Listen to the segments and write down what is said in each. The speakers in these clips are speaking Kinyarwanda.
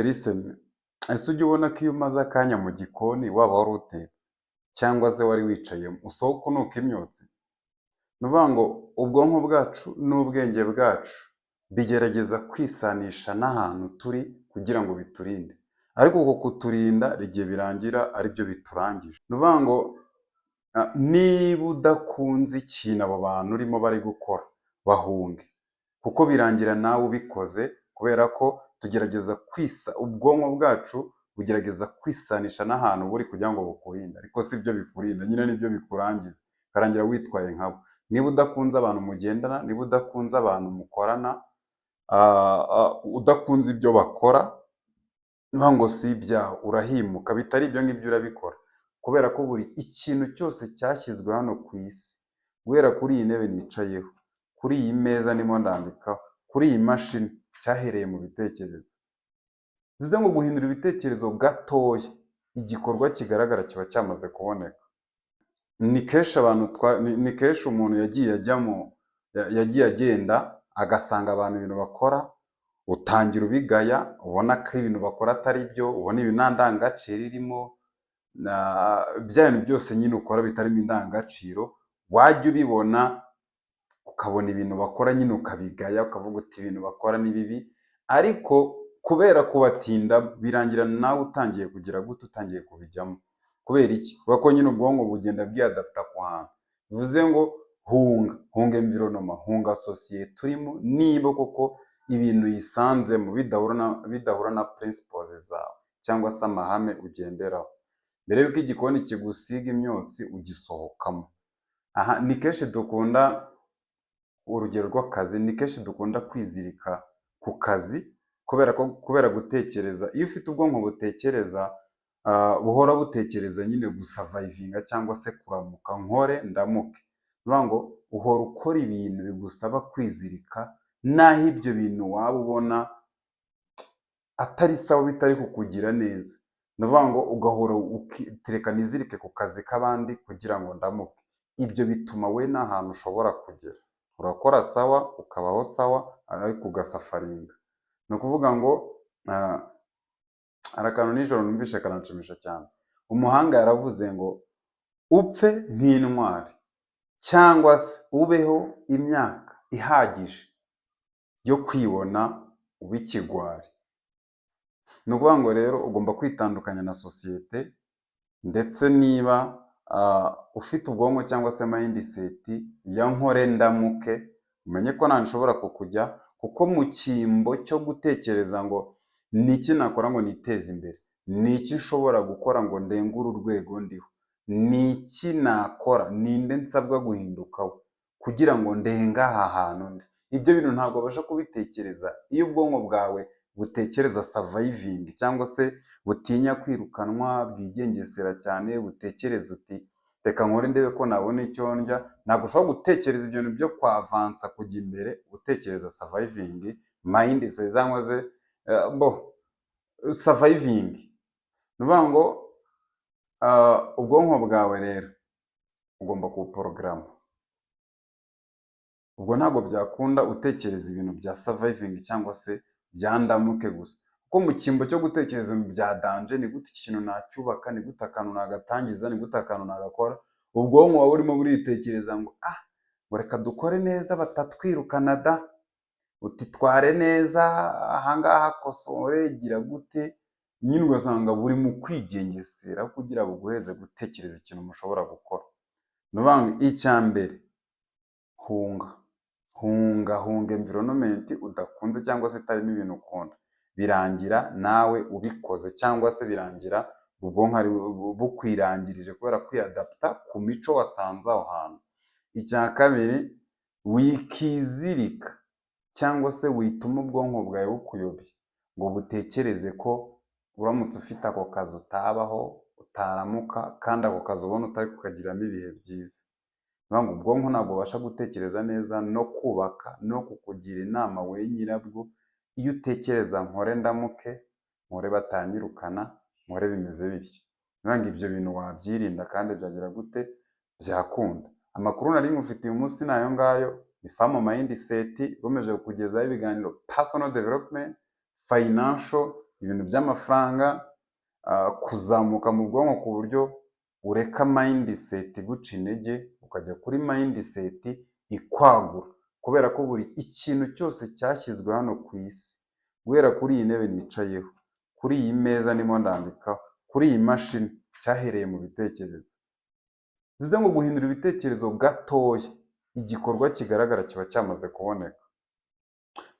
Listen, ese ujya ubona ko iyo umaze akanya mu gikoni waba wari utetse cyangwa se wari wicayemo usohoka unuka imyotsi? Ni ukuvuga ngo ubwonko bwacu n'ubwenge bwacu bigerageza kwisanisha n'ahantu turi kugira ngo biturinde, ariko uko kuturinda igihe birangira ari byo biturangije. Ni ukuvuga ngo niba udakunze ikintu abo bantu urimo bari gukora, bahunge, kuko birangira nawe ubikoze, kubera ko tugerageza ubwonko bwacu bugerageza kwisanisha n'ahantu buri kugira ngo bukurinde, ariko si byo bikurinda, nyine nibyo bikurangiza, ukarangira witwaye nkabo. Niba udakunze abantu mugendana, niba udakunze abantu mukorana, udakunze ibyo bakora, niba ngo si ibyawe urahimuka, bitari ibyo ngibyo urabikora, kubera ko buri ikintu cyose cyashyizwe hano ku isi, guhera kuri iyi ntebe nicayeho, kuri iyi meza ndimo ndandikaho, kuri iyi mashini, cyahereye mu bitekerezo. Bivuze ngo guhindura ibitekerezo gatoya, igikorwa kigaragara kiba cyamaze kuboneka. Ni kenshi umuntu yagiye agenda agasanga abantu ibintu bakora, utangira ubigaya, ubona ko ibintu bakora atari byo, ubona ibi nta ndangagaciro irimo, bya bintu byose nyine ukora bitarimo indangagaciro, wajya ubibona ukabona ibintu bakora nyine ukabigaya, ukavuga uti ibintu bakora ni bibi, ariko kubera kubatinda birangira nawe utangiye kugira gute, utangiye kubijyamo. Kubera iki? Kubera ko nyine ubwonko bugenda bwiyadapta ku hantu. Bivuze ngo hunga environnement, hunga sosiyete urimo, niba koko ibintu yisanzemo bidahura na principles zawe cyangwa se amahame ugenderaho. Mbere y'uko igikoni kigusiga imyotsi ugisohokamo. Aha ni kenshi dukunda, urugero rw'akazi, ni kenshi dukunda kwizirika ku kazi kubera gutekereza. Iyo ufite ubwonko butekereza, buhora butekereza nyine gusavayivinga cyangwa se kuramuka, nkore ndamuke. Ni ukuvuga ngo uhora ukora ibintu bigusaba kwizirika, naho ibyo bintu waba ubona atari sawa, bitari kukugira neza. Ni ukuvuga ngo ugahora reka nizirike ku kazi k'abandi kugira ngo ndamuke. Ibyo bituma we nta hantu ushobora kugera. Urakora sawa, ukabaho sawa, ariko ugasafaringa. Ni ukuvuga ngo hari akantu nijoro numvishe karanshimisha cyane. Umuhanga yaravuze ngo upfe nk'intwari cyangwa se ubeho imyaka ihagije yo kwibona uba ikigwari. Ni ukuvuga ngo rero ugomba kwitandukanya na sosiyete, ndetse niba ufite ubwonko cyangwa se mindset ya nkore ndamuke, umenye ko nta nshobora kukujya, kuko mu cyimbo cyo gutekereza ngo ni iki nakora ngo niteze imbere, ni iki nshobora gukora ngo ndengure urwego ndiho, ni iki nakora, ninde nsabwa guhindukaho kugira ngo ndenge aha hantu ndi. Ibyo bintu ntabwo babasha kubitekereza iyo ubwonko bwawe butekereza surviving, cyangwa se butinya kwirukanwa, bwigengesera cyane, butekereza uti reka nkore ndebe ko nabona icyo ndya. Ntabwo ushobora gutekereza ibyo bintu byo kwavansa kujya imbere, utekereza surviving mind cyangwa se surviving. Ni ukuvuga ngo ubwonko bwawe rero ugomba kubuporogaramu. Ubwo ntabwo byakunda utekereza ibintu bya surviving cyangwa se bya ndamuke gusa, kuko mu cyimbo cyo gutekereza ibintu bya danger, ni gute ikintu nacyubaka, ni gute akantu nagatangiza, ni gute akantu nagakora, ubwonko wawe urimo buritekereza ngo ngo reka dukore neza batatwirukana da, utitware neza ahangaha, kosore, gira gute, nyine ugasanga buri mu kwigengesera kugira buguheze gutekereza ikintu mushobora gukora. Ni ukuvuga ngo icya mbere, hunga environment udakunze cyangwa se itarimo ibintu ukunda, birangira nawe ubikoze, cyangwa se birangira ubwonko bukwirangirije kubera kwiyadapta ku mico wasanze aho hantu. Icya kabiri, wikizirika cyangwa se wituma ubwonko bwawe bukuyobya ngo butekereze ko uramutse ufite ako kazi utabaho, utaramuka, kandi ako kazi ubona utari kukagiramo ibihe byiza. Ngo ubwonko ntabwo bubasha gutekereza neza no kubaka no kukugira inama wowe nyirabwo, iyo utekereza nkore ndamuke, nkore batanyirukana, nkore bimeze bityo. Ngo ibyo bintu wabyirinda kandi byagira gute, byakunda. Amakuru nari ngufitiye uyu munsi ni ayo ngayo. Ni Farm Mindset igomeje kukugezaho ibiganiro personal development, financial ibintu by'amafaranga, kuzamuka mu bwonko ku buryo ureka mindset iguca intege ukajya kuri mindset ikwagura, kubera ko buri ikintu cyose cyashyizwe hano ku isi, guhera kuri iyi ntebe nicayeho, kuri iyi meza ndimo ndandikaho, kuri iyi mashini, cyahereye mu bitekerezo. Bivuze ngo guhindura ibitekerezo gatoya, igikorwa kigaragara kiba cyamaze kuboneka.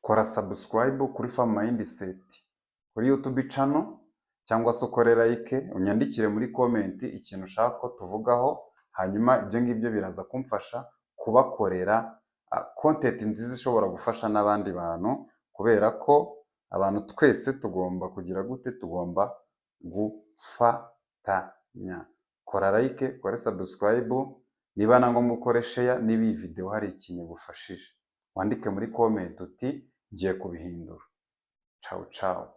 Kora subscribe kuri Farm Mindset kuri YouTube channel, cyangwa se ukore like, unyandikire muri comment ikintu ushaka ko tuvugaho, hanyuma ibyo ngibyo biraza kumfasha kubakorera content nziza ishobora gufasha n'abandi bantu, kubera ko abantu twese tugomba kugira gute, tugomba gufatanya. Kora like, kora subscribe, niba na ngombwa ukore share, niba iyi video hari ikintu igufashije wandike muri comment uti ngiye kubihindura. Ciao ciao.